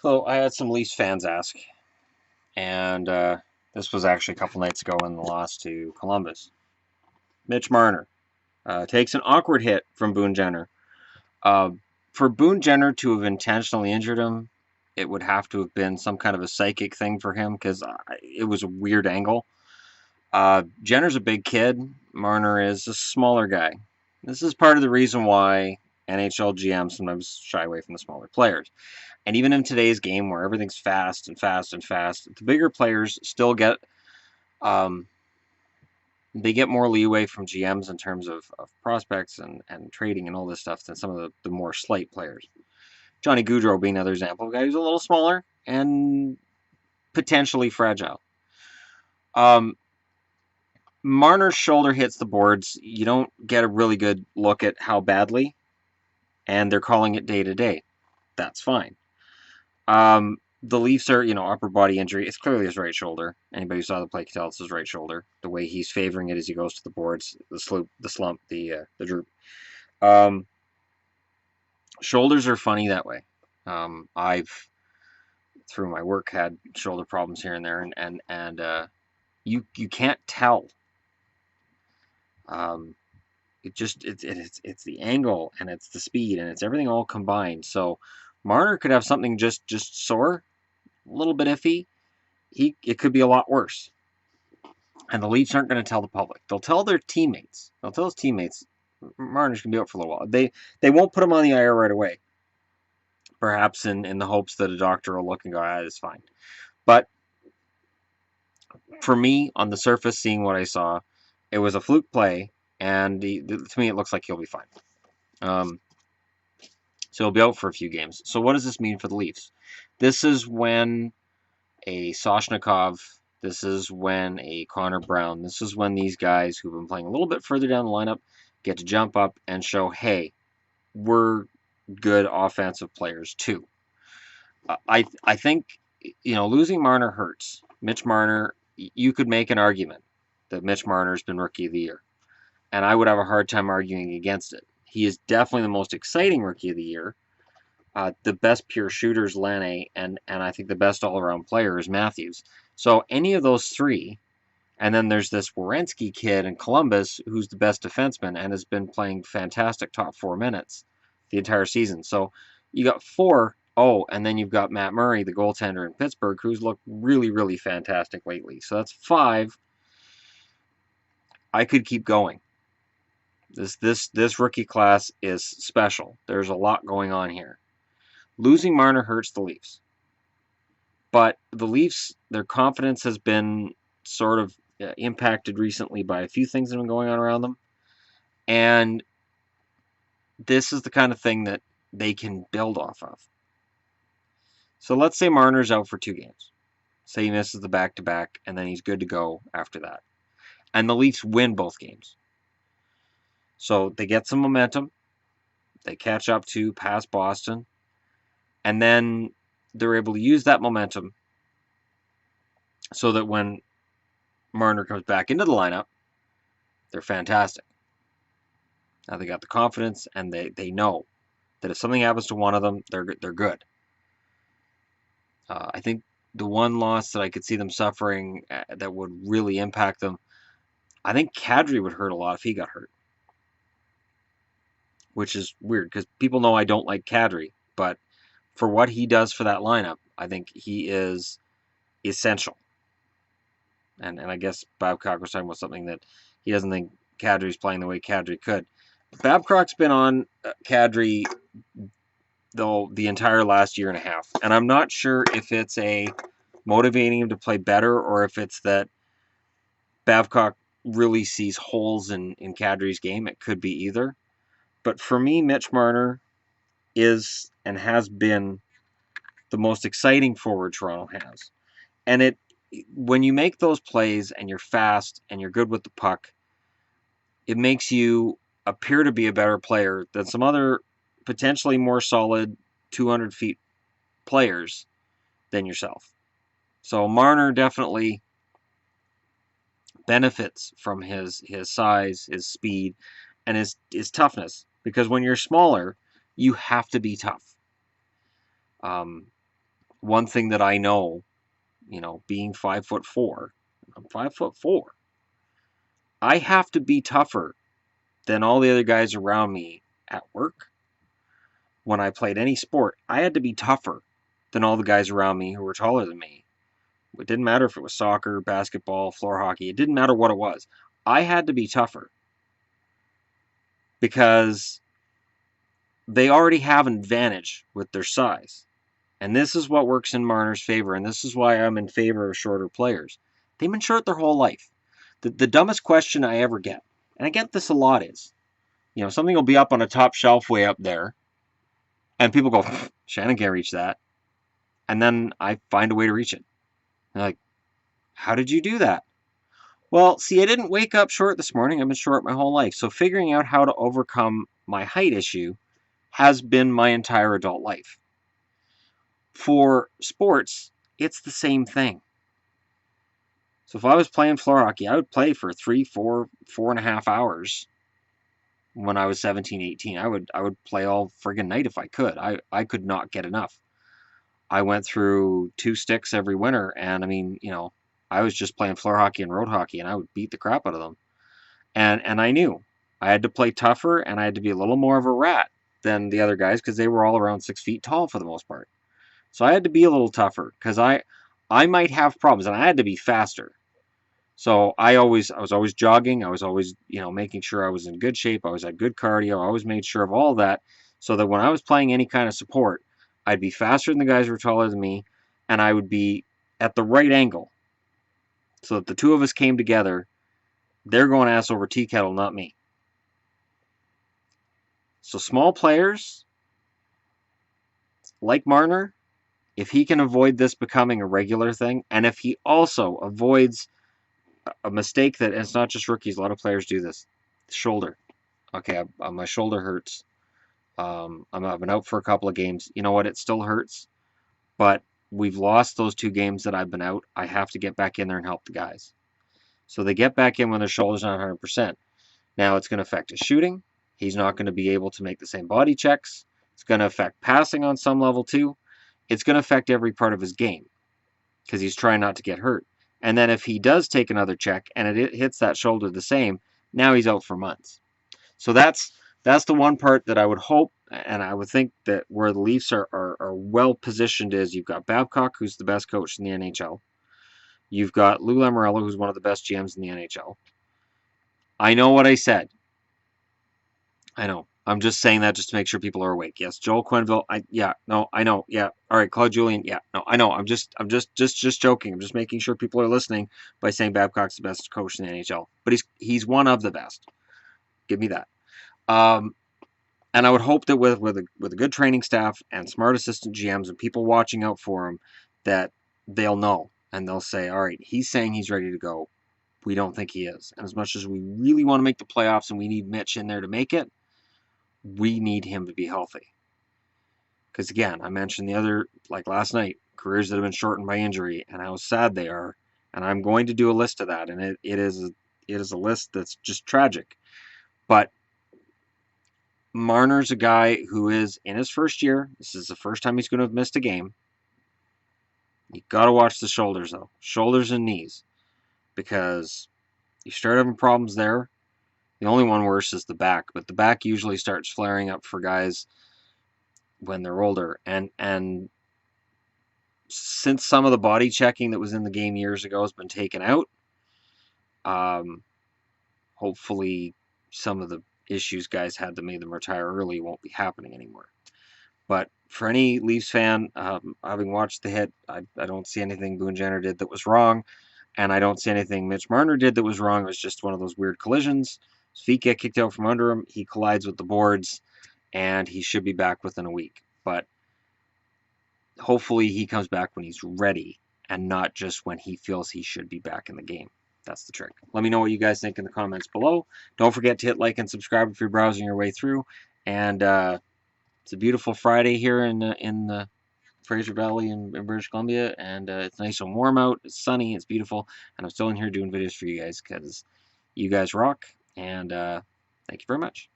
So I had some Leafs fans ask, and this was actually a couple nights ago in the loss to Columbus. Mitch Marner takes an awkward hit from Boone Jenner. Uh, for Boone Jenner to have intentionally injured him, it would have to have been some kind of a psychic thing for him because it was a weird angle. Jenner's a big kid. Marner is a smaller guy. This is part of the reason why NHL GMs sometimes shy away from the smaller players. And even in today's game where everything's fast and fast and fast, the bigger players still get um, they get more leeway from GMs in terms of prospects and trading and all this stuff than some of the more slight players. Johnny Gaudreau being another example of a guy who's a little smaller and potentially fragile. Um, Marner's shoulder hits the boards. You don't get a really good look at how badly, and they're calling it day to day. That's fine. The Leafs are, upper body injury. It's clearly his right shoulder. Anybody who saw the play can tell it's his right shoulder. The way he's favoring it as he goes to the boards, the sloop, the slump, the droop. Um, Shoulders are funny that way. I've through my work had shoulder problems here and there, and you can't tell. Um, it's the angle and it's the speed and it's everything all combined. So Marner could have something just sore, a little bit iffy. It could be a lot worse. And the Leafs aren't going to tell the public. They'll tell their teammates. They'll tell his teammates Marner's going to be out for a little while. They won't put him on the IR right away. Perhaps in the hopes that a doctor will look and go, it's fine. But for me, on the surface, seeing what I saw, it was a fluke play, and to me, it looks like he'll be fine. So he'll be out for a few games. So what does this mean for the Leafs? This is when a Soshnikov, this is when a Connor Brown, this is when these guys who've been playing a little bit further down the lineup get to jump up and show, hey, we're good offensive players too. I think losing Marner hurts. Mitch Marner, you could make an argument that Mitch Marner's been Rookie of the Year, and I would have a hard time arguing against it. He is definitely the most exciting Rookie of the Year. The best pure shooter is Laine, and I think the best all-around player is Matthews. So any of those three, and then there's this Werenski kid in Columbus who's the best defenseman and has been playing fantastic top 4 minutes the entire season. So you got four. Oh, and then you've got Matt Murray, the goaltender in Pittsburgh, who's looked really, really fantastic lately. So that's five. I could keep going. This rookie class is special. There's a lot going on here. Losing Marner hurts the Leafs. But the Leafs, their confidence has been sort of impacted recently by a few things that have been going on around them. And this is the kind of thing that they can build off of. So let's say Marner's out for 2 games. Say he misses the back-to-back, and then he's good to go after that. And the Leafs win both games. So they get some momentum. They catch up to past Boston. And then they're able to use that momentum so that when Marner comes back into the lineup, they're fantastic. Now they got the confidence, and they know that if something happens to one of them, they're good. I think the one loss that I could see them suffering that would really impact them, I think Kadri would hurt a lot if he got hurt. Which is weird because people know I don't like Kadri, but for what he does for that lineup, I think he is essential. And I guess Babcock was talking about something that he doesn't think Kadri's playing the way Kadri could. Babcock's been on Kadri though the entire last year and a half, and I'm not sure if it's a motivating him to play better or if it's that Babcock really sees holes in Kadri's game. It could be either. But for me, Mitch Marner is and has been the most exciting forward Toronto has. And when you make those plays and you're fast and you're good with the puck, it makes you appear to be a better player than some other potentially more solid 200 feet players than yourself. So Marner definitely benefits from his size, his speed, and his toughness. Because when you're smaller, you have to be tough. one thing that I know, being 5'4", I'm 5'4", I have to be tougher than all the other guys around me at work. When I played any sport, I had to be tougher than all the guys around me who were taller than me. It didn't matter if it was soccer, basketball, floor hockey. It didn't matter what it was. I had to be tougher because they already have an advantage with their size. And this is what works in Marner's favor, and this is why I'm in favor of shorter players. They've been short their whole life. The dumbest question I ever get, and I get this a lot, is, something will be up on a top shelf way up there, and people go, Shannon can't reach that. And then I find a way to reach it. They're like, how did you do that? Well, see, I didn't wake up short this morning. I've been short my whole life. So figuring out how to overcome my height issue has been my entire adult life. For sports, it's the same thing. So if I was playing floor hockey, I would play for 3, 4, 4.5 hours when I was 17, 18. I would play all friggin' night if I could. I could not get enough. I went through 2 sticks every winter, and I mean, I was just playing floor hockey and road hockey, and I would beat the crap out of them. And I knew I had to play tougher, and I had to be a little more of a rat than the other guys because they were all around 6 feet tall for the most part. So I had to be a little tougher because I might have problems, and I had to be faster. So I was always jogging. I was always, making sure I was in good shape. I was at good cardio. I always made sure of all that so that when I was playing any kind of support, I'd be faster than the guys who were taller than me, and I would be at the right angle so that the two of us came together. They're going ass over tea kettle, not me. So small players like Marner, if he can avoid this becoming a regular thing, and if he also avoids a mistake that, and it's not just rookies, a lot of players do this, shoulder. Okay, my shoulder hurts. I've been out for a couple of games. You know what? It still hurts, but we've lost those 2 games that I've been out. I have to get back in there and help the guys. So they get back in when their shoulder's not 100%. Now it's going to affect his shooting. He's not going to be able to make the same body checks. It's going to affect passing on some level too. It's going to affect every part of his game because he's trying not to get hurt. And then if he does take another check and it hits that shoulder the same, now he's out for months. So that's the one part that I would hope, and I would think that where the Leafs are well positioned is you've got Babcock, who's the best coach in the NHL. You've got Lou Lamoriello, who's one of the best GMs in the NHL. I know what I said. I know. I'm just saying that just to make sure people are awake. Yes, Joel Quenneville. I know. Yeah. All right, Claude Julien. Yeah, no, I know. I'm just joking. I'm just making sure people are listening by saying Babcock's the best coach in the NHL. But he's one of the best. Give me that. And I would hope that with a good training staff and smart assistant GMs and people watching out for him, that they'll know and they'll say, all right, he's saying he's ready to go. We don't think he is. And as much as we really want to make the playoffs and we need Mitch in there to make it, we need him to be healthy. Because again, I mentioned the other, like last night, careers that have been shortened by injury and how sad they are. And I'm going to do a list of that. And it is a list that's just tragic. But Marner's a guy who is in his first year. This is the first time he's going to have missed a game. You got to watch the shoulders, though. Shoulders and knees. Because you start having problems there. The only one worse is the back. But the back usually starts flaring up for guys when they're older. And since some of the body checking that was in the game years ago has been taken out, hopefully some of the issues guys had that made them retire early won't be happening anymore. But for any Leafs fan, having watched the hit, I don't see anything Boone Jenner did that was wrong, and I don't see anything Mitch Marner did that was wrong. It was just one of those weird collisions. His feet get kicked out from under him. He collides with the boards, and he should be back within a week. But hopefully he comes back when he's ready and not just when he feels he should be back in the game. That's the trick. Let me know what you guys think in the comments below. Don't forget to hit like and subscribe if you're browsing your way through. And it's a beautiful Friday here in the Fraser Valley in British Columbia, and it's nice and warm out. It's sunny. It's beautiful, and I'm still in here doing videos for you guys because you guys rock. And thank you very much.